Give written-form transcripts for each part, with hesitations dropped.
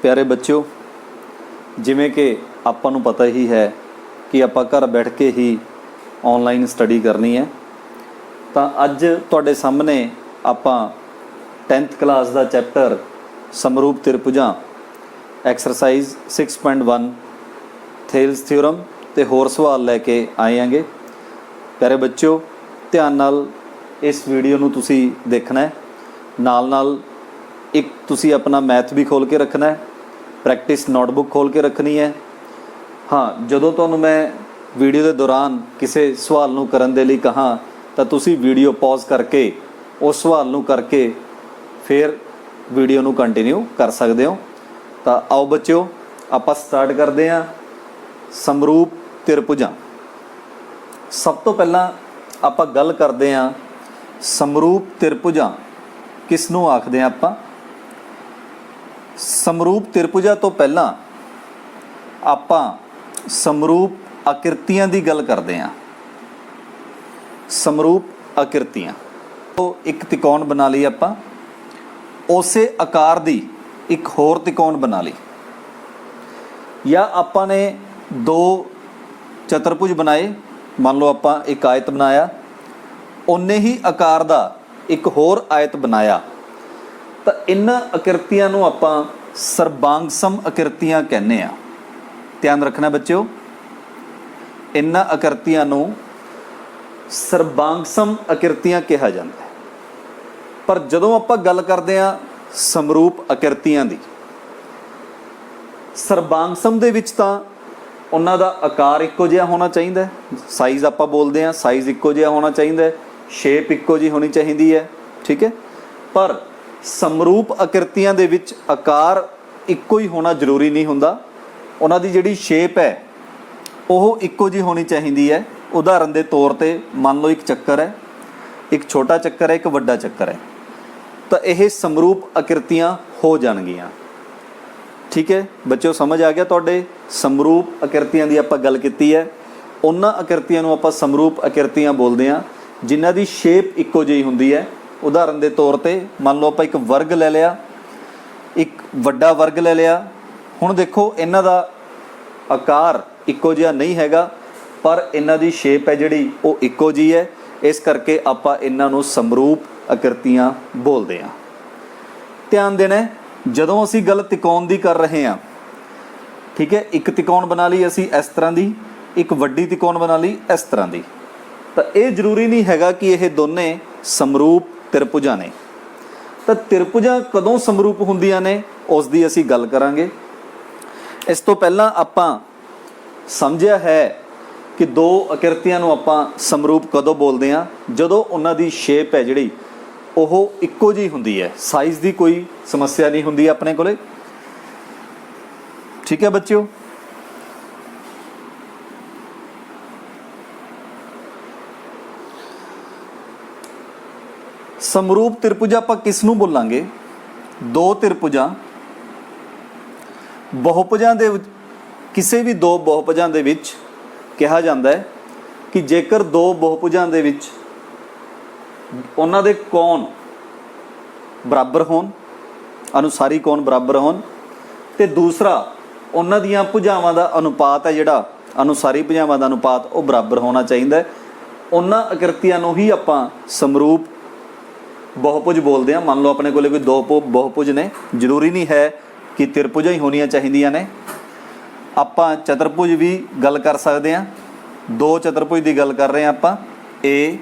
प्यारे बच्चों, जिमें कि आपां नूं पता ही है कि आपां घर बैठ के ही ऑनलाइन स्टडी करनी है, तो अज तुहाडे सामने आपां 10th क्लास का चैप्टर समरूप त्रिभुजां एक्सरसाइज 6.1 थेल्स थ्योरम ते होर सवाल लैके आए हैंगे। प्यारे बच्चों, ध्यान नाल इस वीडियो नूं तुसीं देखना है, नाल एक तुसी अपना मैथ भी खोल के रखना है, प्रैक्टिस नोटबुक खोल के रखनी है। हाँ, जदों तुहानूं मैं वीडियो के दौरान किसी सवाल नूं करन दे लई कहां तां तुसी वीडियो पॉज करके उस सवाल नूं करके फिर वीडियो नूं कंटिन्यू कर सकते हो। तो आओ बच्चों, आपां स्टार्ट करते हैं समरूप त्रिभुजां। सब तो पहलां आपां गल करते हैं समरूप त्रिभुजां किस नूं आखदे हैं। आपां समरूप त्रिभुजा तो पहला आपां समरूप आकृतियां की गल करते हैं। समरूप आकृतियां तो एक त्रिकोण बना ली आपां, उसे आकार दी एक होर त्रिकोण बना ली, या आपां ने दो चतुर्भुज बनाए, मान लो आपां एक आयत बनाया, उन्ने ही आकार का एक होर आयत बनाया, तो इन्हां आकृतियां नूं आपां सर्बांग-सम आकृतियां कहने आ। ध्यान रखना बच्चों, इन्हां आकृतियां नूं सर्बांग-सम आकृतियां कहा जाता है। पर जदों आपां गल करदे आ समरूप आकृतियां दी, सर्बांग-सम दे विच तां उन्हां दा आकार इक्को जिहा होना चाहिए, साइज़ आपां बोलदे आ साइज़ इक्को जिहा होना चाहिए, शेप इक्को जी होनी चाहिए है, ठीक है। पर समरूप आकृतियां दे विच आकार इक्को ही होना जरूरी नहीं हुंदा, उन्हां दी जिहड़ी शेप है वह इक्को जी होनी चाहिए है। उदाहरण के तौर पर मान लो एक चक्कर है, एक छोटा चक्कर है, एक वड्डा चक्कर है, तो यह समरूप आकृतियां हो जाणगियां। ठीक है बच्चों, समझ आ गया तुहाडे। समरूप आकृतियां की आपां गल कीती है, उन्हां आकृतियां नूं आपां समरूप आकृतियां बोलदे आ जिन्हां दी शेप इक्को जी हुंदी है। उदाहरण के तौर पर मान लो आप एक वर्ग ले लिया, एक वड्डा वर्ग ले लिया। हुण देखो इन्हां दा आकार इक्को जिहा नहीं हैगा, पर इन्हां दी शेप है जिहड़ी वो इक्को जी है, इस करके आपां इन्हां नूं समरूप आकृतियां बोलदे आ। ध्यान देना है, जदों असीं गल त्रिकोण दी कर रहे हैं, ठीक है, एक त्रिकोण बना ली असीं इस तरह की, एक वड्डी त्रिकोण बना ली इस तरह की, तो ये जरूरी नहीं हैगा कि यह दोने समरूप त्रिभुजां ने। तो त्रिभुजां कदों समरूप हुंदियां ने उसकी असीं गल करांगे। इस तो पहलां आपां समझिया है कि दो आकृतियां नूं आपां समरूप कदों बोलदे आ, जदों उन्हां दी शेप है जिहड़ी ओह इक्को जी हुंदी है, साइज़ की कोई समस्या नहीं हुंदी अपने कोले। ठीक है बच्चों, समरूप त्रिभुज आपां किस नूं बोलांगे? दो त्रिभुजां बहुभुजां दे किसी भी दो बहुभुजां दे विच कहा जाता है कि जेकर दो बहुभुजां दे विच उन्हां दे कोण बराबर होण, अनुसारी कोण बराबर होण, ते दूसरा उन्हां दीयां भुजावां दा अनुपात है जिहड़ा अनुसारी भुजावां दा अनुपात वो बराबर होना चाहिए, उन्हां आकृतियां नूं ही आपां समरूप बहुभुज बोलते हैं। मान लो अपने को कोई दो बहुभुज ने, जरूरी नहीं है कि त्रिभुजा ही होनिया चाहिए ने, आपां चतुर्भुज भी गल कर सकते हैं। दो चतुर्भुज की गल कर रहे हैं आपां, A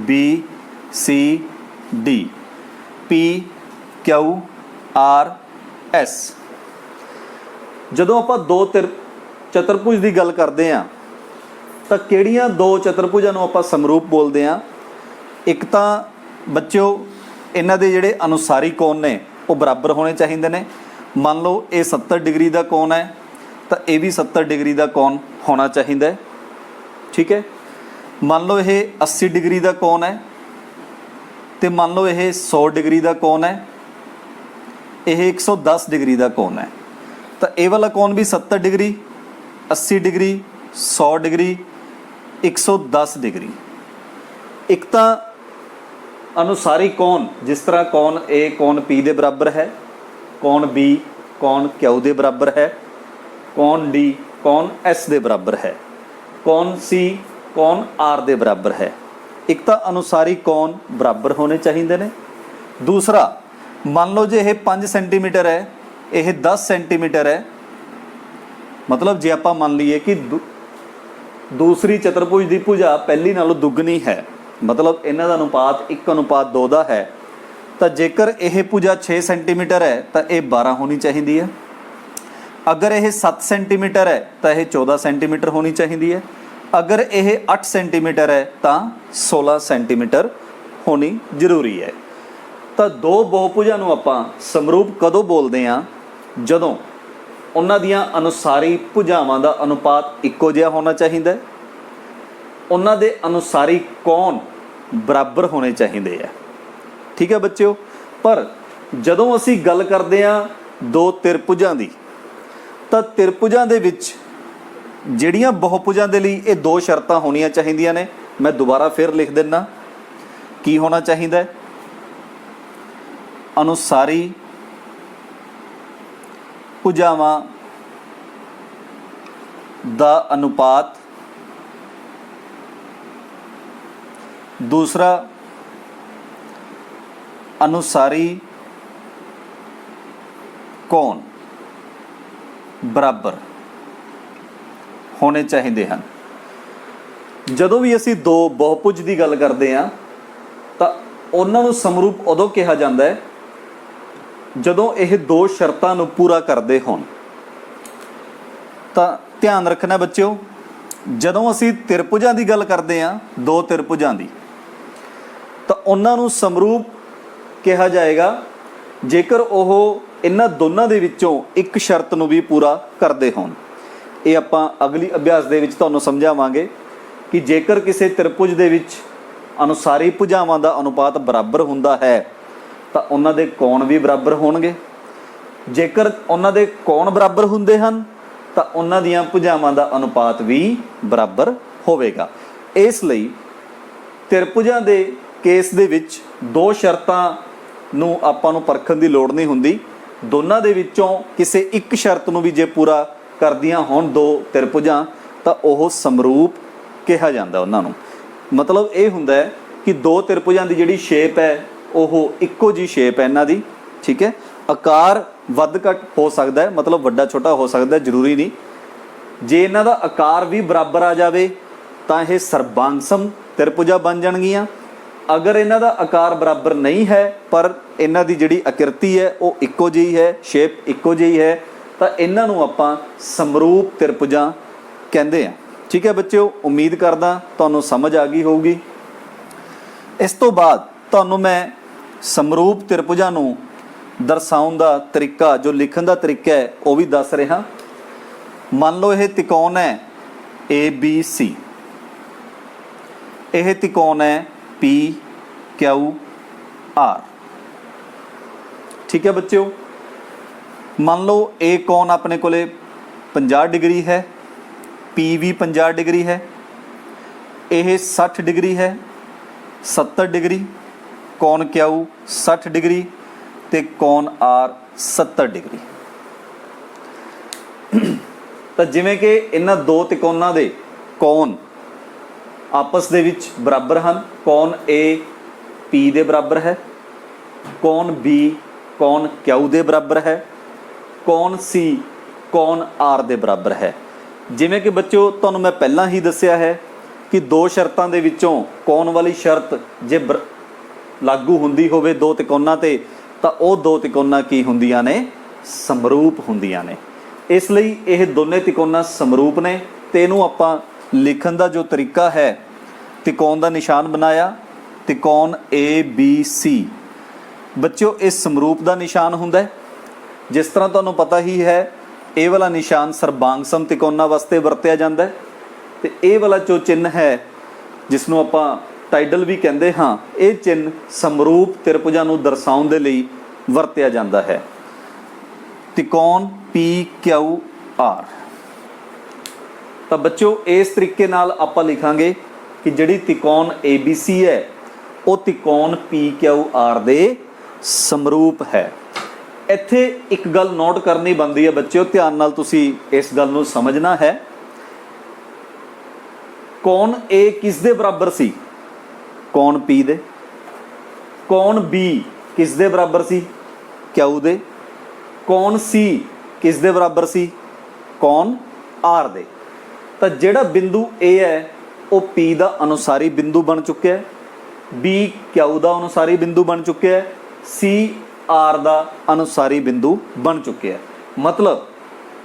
B C D, P Q R S. जदों आपां दो चतुर्भुज की गल करते हैं तो किहड़ियां दो चतुर्भुजां नूं आपां समरूप बोलते हैं? एक तो बच्चों इन्हां दे जिहड़े अनुसारी कोण ने वो बराबर होने चाहिए ने। मान लो ये 70 डिग्री का कोण है, तो ये भी 70 डिग्री का कोण होना चाहिए, ठीक है। मान लो ये 80 डिग्री का कोण है, तो मान लो ये 100 डिग्री का कोण है, यह 110 डिग्री का कोण है, तो ये वाला कोण भी 70 डिग्री, 80 डिग्री, 100 डिग्री, 110 डिग्री। एक तो अनुसारी कोण, जिस तरह कोण ए कोण पी के बराबर है, कोण बी कौन क्यू ਦੇ ਬਰਾਬਰ ਹੈ, कौन डी कौन एस ਦੇ ਬਰਾਬਰ ਹੈ, कौन सी कौन आर ਦੇ ਬਰਾਬਰ ਹੈ। एक तो अनुसारी कौन बराबर होने चाहिए ने। दूसरा मान लो जे यह 5 सेंटीमीटर है, यह 10 सेंटीमीटर है, मतलब जे आप मान लीए कि दूसरी चतुर्भुज की भुजा पहली नालों दुगनी है, मतलब इन्हां दा अनुपात 1:2 का है, तो जेकर यह भुजा 6 सेंटीमीटर है तो यह 12 होनी चाहिए है। अगर यह 7 सेंटीमीटर है तो यह 14 सेंटीमीटर होनी चाहिए है। अगर यह 8 सेंटीमीटर है तो 16 सेंटीमीटर होनी जरूरी है। तो दो बहुभुजां नूं आपां समरूप कदों बोलते हैं, जदों उन्हां दियां अनुसारी भुजावां दा अनुपात इक्को जिहा होना चाहिए, उन्हां दे अनुसारी कोण बराबर होने चाहिए है। ठीक है बच्चों। पर जदों असीं गल करदे हां दो त्रिभुजां दी, तां त्रिभुजां दे विच ਜਿਹੜੀਆਂ ਬਹੁਭੁਜਾਂ ਦੇ ਲਈ ਇਹ ਦੋ ਸ਼ਰਤਾਂ ਹੋਣੀਆਂ ਚਾਹੀਦੀਆਂ ਨੇ। मैं दोबारा फिर लिख देना की होना चाहिए, अनुसारी भुजावां दा अनुपात, दूसरा अनुसारी कोण बराबर होने चाहिए हैं। जदों भी असी दो बहुभुज की गल करते हैं तो उन्होंने समरूप उदों कहा जाता है जदों यह दो शर्तां नूं पूरा करते होण। तो ध्यान रखना बच्चों, जदों असी त्रिभुजां की गल करते हैं, दो त्रिभुजां की, तो उन्होंने समरूप कहा जाएगा जेकर वह इन्हां दोनों के विचों एक शर्त नूं भी पूरा करते होण। ये आपां अगली अभ्यास दे विच तुहानूं समझावांगे कि जेकर किसी त्रिभुज दे विच अनुसारी भुजावां दा अनुपात बराबर हुंदा है तो उन्हां दे कोण भी बराबर होणगे। जेकर उन्हां दे कोण बराबर हुंदे हन तो उन्हां दीयां भुजावां दा अनुपात भी बराबर होवेगा। इसलिए त्रिभुजां दे केस दे विच दो शर्तां नूं आपां नूं परखण दी लोड़ नहीं हुंदी। दोनां दे विचों किसी एक शर्त नूं भी जे पूरा करदियां होण दो त्रिभुजां तो वह समरूप कहा जाता उन्होंने। मतलब ये हुंदा है कि दो त्रिभुजां की जिहड़ी शेप है वह इक्को जी शेप है इन्हां दी। ठीक है, आकार वध घट हो सकता है, मतलब वड्डा छोटा हो सकता है, जरूरी नहीं। जे इन्हां दा आकार भी बराबर आ जाए तो यह सर्बांगसम त्रिभुजा बन जाणगीਆਂ। अगर इन्हां दा आकार बराबर नहीं है पर इन्हां दी जिहड़ी आकृति है वो इक्को जी है, शेप इक्को जी है, तो इन्हां नूं आपां समरूप त्रिभुजां कहंदे हैं। ठीक है बच्चों, उम्मीद करदा तुहानूं समझ आ गई होगी। इस तो बाद तुहानूं मैं समरूप त्रिभुजां नूं दर्शाउण दा तरीका, जो लिखण दा तरीका है वो भी दस रहा। मान लो यह त्रिकोण है ABC, यह त्रिकोण है PQR। ठीक है बच्चों, मान लो ए कोण अपने कोले 50 डिग्री है, P भी 50 डिग्री है, यह 60 डिग्री है, 70 डिग्री, कोण Q 60 डिग्री ते कोण R 70 डिग्री। तो जिवें कि इन्हां दो त्रिकोणां दे कोण आपस दे विच बराबर हैं। कोण A P दे बराबर है, कोण B कोण Q दे बराबर है, कोण C कोण R दे बराबर है। जिवें कि बच्चों तुहानूं मैं पहलां ही दस्सिया है कि दो शर्तां दे विचों कोण वाली शर्त जे लागू हुंदी होवे दो त्रिकोणां ते तां ओह दो त्रिकोणां की हुंदियां ने, समरूप हुंदियां ने। इसलिए यह दोने त्रिकोणां समरूप ने। ते इहनूं आपां लिखण दा जो तरीका है, त्रिकोण का निशान बनाया, त्रिकोण ABC। बच्चों इस समरूप का निशान हुंदा है। जिस तरह तुहानूं पता ही है ये वाला निशान सर्बांगसम त्रिकोणां वास्ते वरत्या जाता है, तो ये वाला जो चिन्ह है जिसनों आपां टाइडल भी कहते हाँ, ये चिन्ह समरूप त्रिभुजां नूं दर्शाउण दे लई वरत्या जाता है। त्रिकोण PQR। तो बच्चों इस तरीके नाल आपां लिखांगे कि जिहड़ी त्रिकोण ABC है वो त्रिकोण PQR दे समरूप है। ਇੱਥੇ ਇੱਕ ਗੱਲ ਨੋਟ ਕਰਨੀ ਬਣਦੀ ਹੈ ਬੱਚਿਓ, ਧਿਆਨ ਨਾਲ ਤੁਸੀਂ ਇਸ ਗੱਲ ਨੂੰ ਸਮਝਣਾ ਹੈ। ਕੌਣ A ਕਿਸ ਦੇ ਬਰਾਬਰ ਸੀ? ਕੌਣ P ਦੇ। ਕੌਣ B ਕਿਸ ਦੇ ਬਰਾਬਰ ਸੀ? Q ਦੇ। ਕੌਣ C ਕਿਸ ਦੇ ਬਰਾਬਰ ਸੀ? ਕੌਣ R ਦੇ। ਤਾਂ ਜਿਹੜਾ ਬਿੰਦੂ A ਹੈ ਉਹ P ਦਾ ਅਨੁਸਾਰੀ ਬਿੰਦੂ ਬਣ ਚੁੱਕਿਆ ਹੈ, B Q ਦਾ ਅਨੁਸਾਰੀ ਬਿੰਦੂ ਬਣ ਚੁੱਕਿਆ ਹੈ, C R ਦਾ ਅਨੁਸਾਰੀ ਬਿੰਦੂ ਬਣ ਚੁੱਕਿਆ ਹੈ। ਮਤਲਬ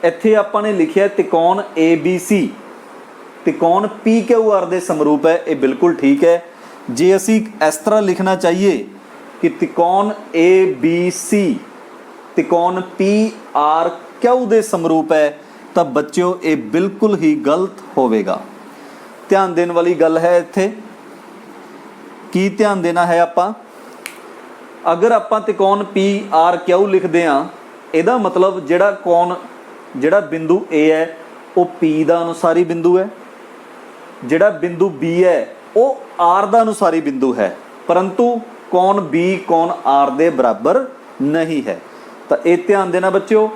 ਇੱਥੇ ਆਪਾਂ ਨੇ ਲਿਖਿਆ ਤਿਕੋਣ ABC ਤਿਕੋਣ PQR ਦੇ ਸਮਰੂਪ ਹੈ। ਇਹ ਬਿਲਕੁਲ ਠੀਕ ਹੈ। ਜੇ ਅਸੀਂ ਇਸ ਤਰ੍ਹਾਂ ਲਿਖਣਾ ਚਾਹੀਏ ਕਿ ਤਿਕੋਣ ABC ਤਿਕੋਣ PRQ ਦੇ ਸਮਰੂਪ ਹੈ ਤਾਂ ਬੱਚਿਓ ਇਹ ਬਿਲਕੁਲ ਹੀ ਗਲਤ ਹੋਵੇਗਾ। ਧਿਆਨ ਦੇਣ ਵਾਲੀ ਗੱਲ ਹੈ ਇੱਥੇ। ਕੀ ਧਿਆਨ ਦੇਣਾ ਹੈ ਆਪਾਂ? ਅਗਰ ਆਪਾਂ ਤਿਕੋਣ PRQ ਲਿਖਦੇ ਹਾਂ, ਇਹਦਾ ਮਤਲਬ ਜਿਹੜਾ ਬਿੰਦੂ A ਹੈ ਉਹ P ਦਾ ਅਨੁਸਾਰੀ ਬਿੰਦੂ ਹੈ, ਜਿਹੜਾ ਬਿੰਦੂ B ਹੈ ਉਹ R ਦਾ ਅਨੁਸਾਰੀ ਬਿੰਦੂ ਹੈ, ਪਰੰਤੂ ਕੋਣ B ਕੋਣ R ਦੇ ਬਰਾਬਰ ਨਹੀਂ ਹੈ। ਤਾਂ ਇਹ ਧਿਆਨ ਦੇਣਾ ਬੱਚਿਓ।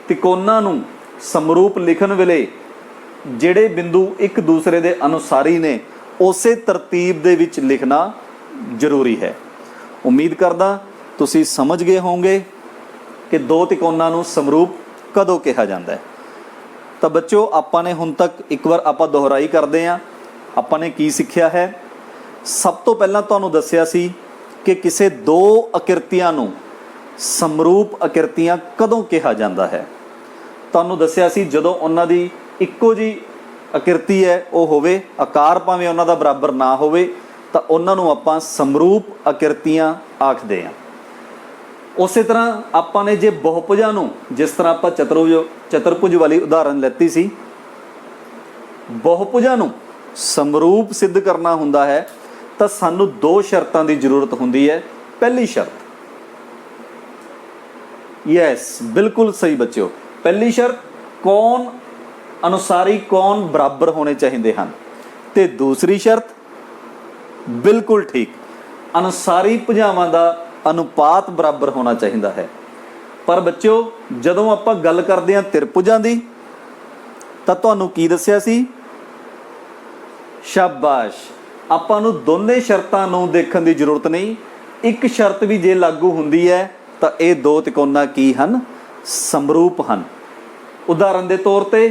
ਤਿਕੋਣਾਂ ਨੂੰ ਸਮਰੂਪ ਲਿਖਣ ਵੇਲੇ ਜਿਹੜੇ ਬਿੰਦੂ ਇੱਕ ਦੂਸਰੇ ਦੇ ਅਨੁਸਾਰੀ ਨੇ ਉਸੇ ਤਰਤੀਬ ਦੇ ਵਿੱਚ ਲਿਖਣਾ ਜ਼ਰੂਰੀ ਹੈ। ਉਮੀਦ ਕਰਦਾ ਤੁਸੀਂ ਸਮਝ ਗਏ ਹੋਵੋਗੇ ਕਿ ਦੋ ਤਿਕੋਣਾਂ ਨੂੰ ਸਮਰੂਪ ਕਦੋਂ ਕਿਹਾ ਜਾਂਦਾ ਹੈ। ਤਾਂ ਬੱਚਿਓ ਆਪਾਂ ਨੇ ਹੁਣ ਤੱਕ ਇੱਕ ਵਾਰ ਆਪਾਂ ਦੁਹਰਾਈ ਕਰਦੇ ਹਾਂ। ਆਪਾਂ ਨੇ ਕੀ ਸਿੱਖਿਆ ਹੈ? ਸਭ ਤੋਂ ਪਹਿਲਾਂ ਤੁਹਾਨੂੰ ਦੱਸਿਆ ਸੀ ਕਿ ਕਿਸੇ ਦੋ ਆਕ੍ਰਿਤੀਆਂ ਨੂੰ ਸਮਰੂਪ ਆਕ੍ਰਿਤੀਆਂ ਕਦੋਂ ਕਿਹਾ ਜਾਂਦਾ ਹੈ। ਤੁਹਾਨੂੰ ਦੱਸਿਆ ਸੀ ਜਦੋਂ ਉਹਨਾਂ ਦੀ ਇੱਕੋ ਜਿਹੀ ਆਕ੍ਰਿਤੀ ਹੈ ਉਹ ਹੋਵੇ, ਆਕਾਰ ਭਾਵੇਂ ਉਹਨਾਂ ਦਾ ਬਰਾਬਰ ਨਾ ਹੋਵੇ, ਤਾਂ ਉਹਨਾਂ ਨੂੰ ਆਪਾਂ ਸਮਰੂਪ ਆਕ੍ਰਿਤੀਆਂ ਆਖਦੇ ਹਾਂ। ਉਸੇ ਤਰ੍ਹਾਂ ਆਪਾਂ ਨੇ ਜੇ ਬਹੁਭੁਜਾਂ ਨੂੰ, ਜਿਸ ਤਰ੍ਹਾਂ ਆਪਾਂ ਚਤੁਰਭੁਜ ਵਾਲੀ ਉਦਾਹਰਨ ਲੈਤੀ ਸੀ, ਬਹੁਭੁਜਾਂ ਨੂੰ ਸਮਰੂਪ ਸਿੱਧ ਕਰਨਾ ਹੁੰਦਾ ਹੈ ਤਾਂ ਸਾਨੂੰ ਦੋ ਸ਼ਰਤਾਂ ਦੀ ਜ਼ਰੂਰਤ ਹੁੰਦੀ ਹੈ। ਪਹਿਲੀ ਸ਼ਰਤ, ਯੈਸ ਬਿਲਕੁਲ ਸਹੀ ਬੱਚਿਓ, ਪਹਿਲੀ ਸ਼ਰਤ ਕੌਣ ਅਨੁਸਾਰੀ ਕੌਣ ਬਰਾਬਰ ਹੋਣੇ ਚਾਹੀਦੇ ਹਨ, ਤੇ ਦੂਸਰੀ ਸ਼ਰਤ ਬਿਲਕੁਲ ਠੀਕ, ਅਨੁਸਾਰੀ ਭੁਜਾਵਾਂ ਦਾ ਅਨੁਪਾਤ ਬਰਾਬਰ ਹੋਣਾ ਚਾਹੀਦਾ ਹੈ। ਪਰ ਬੱਚਿਓ ਜਦੋਂ ਆਪਾਂ ਗੱਲ ਕਰਦੇ ਹਾਂ ਤ੍ਰਿਭੁਜਾਂ ਦੀ ਤਾਂ ਤੁਹਾਨੂੰ ਕੀ ਦੱਸਿਆ ਸੀ? ਸ਼ਾਬਾਸ਼, ਆਪਾਂ ਨੂੰ ਦੋਨੇ ਸ਼ਰਤਾਂ ਨੂੰ ਦੇਖਣ ਦੀ ਜ਼ਰੂਰਤ ਨਹੀਂ। ਇੱਕ ਸ਼ਰਤ ਵੀ ਜੇ ਲਾਗੂ ਹੁੰਦੀ ਹੈ ਤਾਂ ਇਹ ਦੋ ਤਿਕੋਣਾ ਕੀ ਹਨ? ਸਮਰੂਪ ਹਨ। ਉਦਾਹਰਨ ਦੇ ਤੌਰ ਤੇ